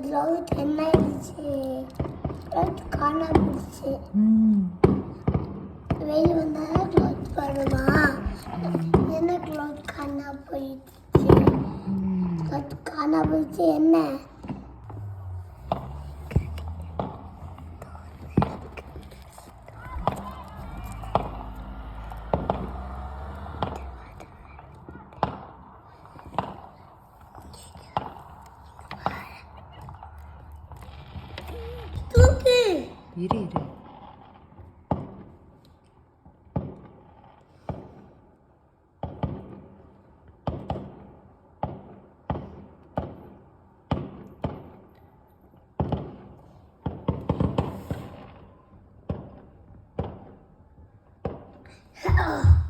Gloves என்ன ஆயிடுச்சு? Gloves காணாம போயிடுச்சு. வெயில் வந்தால் க்ளவுஸ் வருமா? என்ன க்ளவுஸ் காணாம போயிடுச்சு? க்ளவுஸ் காணாம போயிடுச்சு என்ன? தூக்கு. இரு Oh.